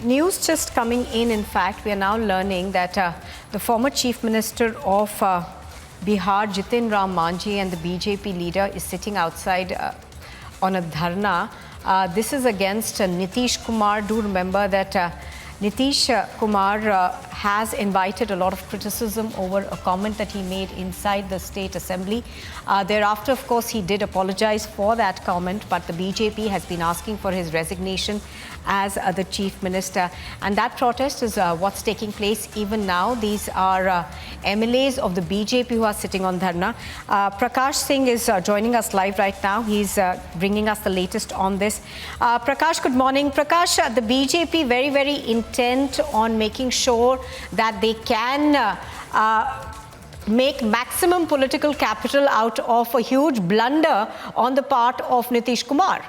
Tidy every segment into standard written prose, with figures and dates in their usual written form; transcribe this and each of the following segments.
News just coming in fact, we are now learning that the former Chief Minister of Bihar, Jitin Ram Manjhi, and the BJP leader is sitting outside on a dharna. This is against Nitish Kumar. Do remember that Nitish Kumar has invited a lot of criticism over a comment that he made inside the State Assembly. Thereafter, of course, he did apologize for that comment, but the BJP has been asking for his resignation as the Chief Minister. And that protest is what's taking place even now. These are MLAs of the BJP who are sitting on dharna. Prakash Singh is joining us live right now. He's bringing us the latest on this. Prakash, good morning. Prakash, the BJP very, very intent on making sure that they can make maximum political capital out of a huge blunder on the part of Nitish Kumar.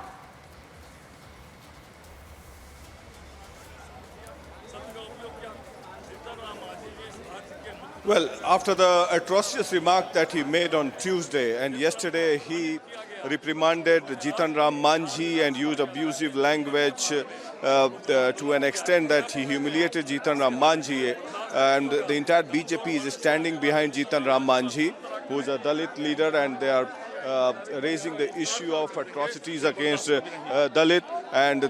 Well, after the atrocious remark that he made on Tuesday, and yesterday he reprimanded Jitin Ram Manjhi and used abusive language to an extent that he humiliated Jitin Ram Manjhi, and the entire BJP is standing behind Jitin Ram Manjhi, who is a Dalit leader, and they are raising the issue of atrocities against Dalit, and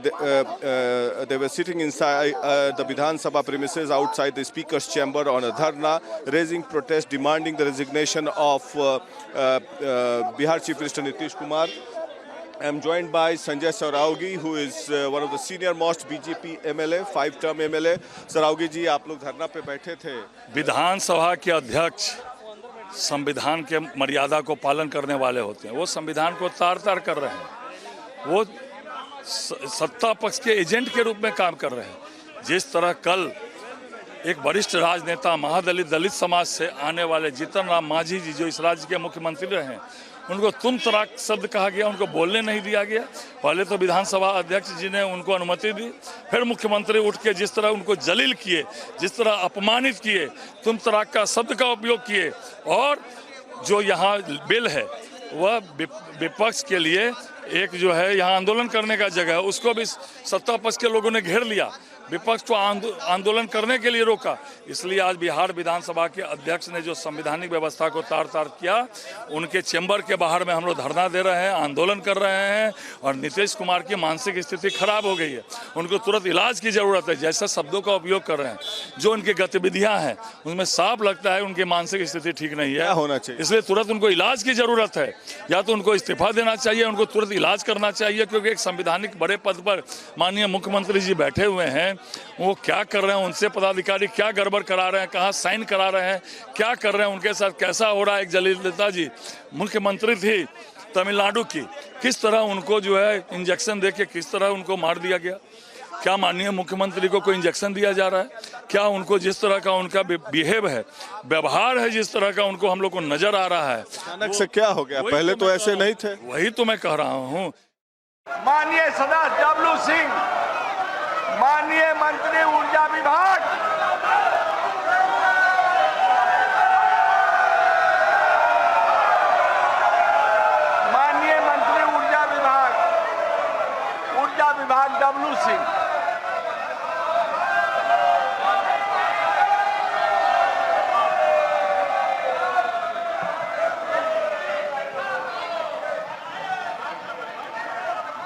they were sitting inside the Vidhan Sabha premises outside the Speaker's chamber on a dharna, raising protest, demanding the resignation of Bihar Chief Minister Nitish Kumar. I am joined by Sanjay Saraogi, who is one of the senior most BJP MLA, 5-term MLA. Saraogi ji, आप लोग धरना पे बैठे थे। विधान सभा के अध्यक्ष संविधान के मर्यादा को पालन करने वाले होते हैं। वो संविधान को तार-तार कर रहे हैं। वो सत्ता पक्ष के एजेंट के रूप में काम कर रहे हैं। जिस तरह कल एक वरिष्ठ राजनेता महादलित दलित समाज से आने वाले जितन राम मांझी जी, जो इस राज्य के मुख्यमंत्री रहे हैं, उनको तुम तराक शब्द कहा गया, उनको बोलने नहीं दिया गया। पहले तो विधानसभा अध्यक्ष जी ने उनको अनुमति दी, फिर मुख्यमंत्री उठ के जिस तरह उनको जलील किए, जिस तरह अपमानित किए, तुम तराक का शब्द का उपयोग किए। और जो यहाँ बिल है वह विपक्ष के लिए एक जो है यहाँ आंदोलन करने का जगह है, उसको भी सत्ता पक्ष के लोगों ने घेर लिया, विपक्ष को आंदोलन करने के लिए रोका। इसलिए आज बिहार विधानसभा के अध्यक्ष ने जो संवैधानिक व्यवस्था को तार-तार किया, उनके चैम्बर के बाहर में हम लोग धरना दे रहे हैं, आंदोलन कर रहे हैं। और नीतीश कुमार की मानसिक स्थिति खराब हो गई है, उनको तुरंत इलाज की जरूरत है। जैसे शब्दों का उपयोग कर रहे हैं, जो उनकी गतिविधियां हैं, उसमें साफ लगता है उनकी मानसिक स्थिति ठीक नहीं है, होना चाहिए। इसलिए तुरंत उनको इलाज की जरूरत है। या तो उनको इस्तीफा देना चाहिए, उनको तुरंत इलाज करना चाहिए, क्योंकि एक संवैधानिक बड़े पद पर माननीय मुख्यमंत्री जी बैठे हुए हैं। वो क्या कर रहे हैं, उनसे पदाधिकारी क्या गड़बड़ करा रहे हैं, कहाँ साइन करा रहे हैं, क्या कर रहे हैं, उनके साथ कैसा हो रहा है। एक जयललिता जी मुख्यमंत्री थी तमिलनाडु की, किस तरह उनको जो है इंजेक्शन देके किस तरह उनको मार दिया गया। क्या माननीय मुख्यमंत्री को कोई इंजेक्शन दिया जा रहा है? क्या उनको जिस तरह का उनका बिहेव है, व्यवहार है, जिस तरह का उनको हम लोग को नजर आ रहा है, अचानक से क्या हो गया? पहले तो ऐसे नहीं थे। वही तो मैं कह रहा हूँ। माननीय सदस्य डब्लू सिंह, माननीय मंत्री ऊर्जा विभाग, माननीय मंत्री ऊर्जा विभाग डब्लू सिंह,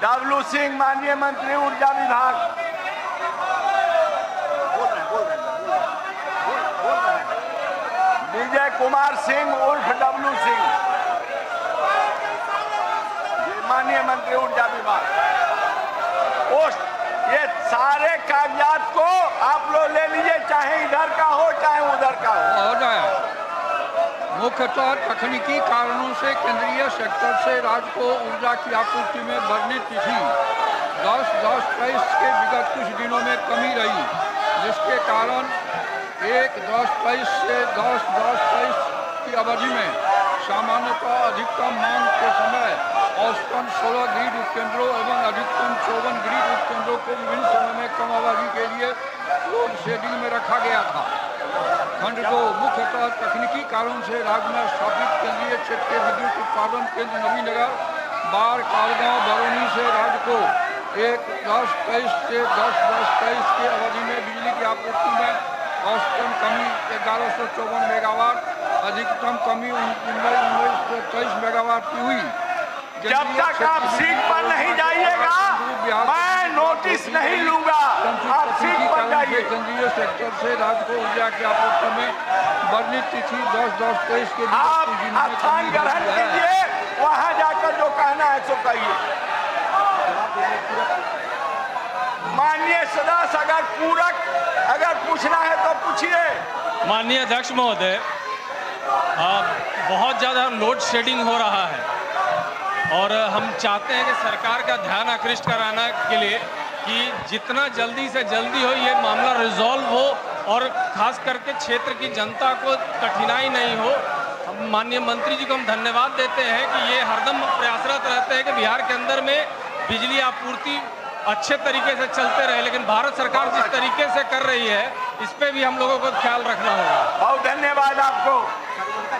डब्लू सिंह माननीय मंत्री ऊर्जा विभाग, विजय कुमार सिंह उर्फ डब्लू सिंह, माननीय मंत्री ऊर्जा विभाग। ये सारे कागजात को आप लोग ले लीजिए, चाहे इधर का हो चाहे उधर का हो। मुख्यतः तकनीकी कारणों से केंद्रीय सेक्टर से राज्य को ऊर्जा की आपूर्ति में बढ़नी तिथि 10-10-23 के विगत कुछ दिनों में कमी रही, जिसके कारण 1-10-23 से 10-10-23 की अवधि में सामान्यतः अधिकतम मांग के समय औसतन 16 ग्रिड उपकेंद्रों एवं अधिकतम 54 ग्रिड उपकेंद्रों को विभिन्न समय में कम अवधि के लिए लोड शेडिंग में रखा गया था। खंड 2 मुख्यतः तकनीकी कारणों से राज्य में स्थापित केंद्रीय क्षेत्रीय विद्युत उत्पादन केंद्र नवीनगर बार कालगांव बरौनी से राज्य को 1-10-23 से 10-10-23 की अवधि कमी 1154 मेगावाट, अधिकतम कमी 1923 मेगावाट की हुई। जब तक आप सीट पर नहीं जाइएगा मैं नोटिस नहीं लूंगा। आप सीट पर जाइए। केंद्रीय सेक्टर से राज्य को ऊर्जा की आपूर्ति में वर्णित तिथि 10/10/23 के आप स्थान ग्रहण कीजिए, वहां जाकर जो कहना है सो कहिए। माननीय सदस्य अगर पूरक अगर पूछना है तो पूछिए। माननीय अध्यक्ष महोदय, बहुत ज़्यादा लोड शेडिंग हो रहा है और हम चाहते हैं कि सरकार का ध्यान आकृष्ट कराना के लिए कि जितना जल्दी से जल्दी हो ये मामला रिजॉल्व हो और खास करके क्षेत्र की जनता को कठिनाई नहीं हो। हम माननीय मंत्री जी को हम धन्यवाद देते हैं कि ये हरदम प्रयासरत रहते हैं कि बिहार के अंदर में बिजली आपूर्ति अच्छे तरीके से चलते रहे, लेकिन भारत सरकार जिस तरीके से कर रही है इस पे भी हम लोगों को ख्याल रखना होगा। बहुत धन्यवाद आपको।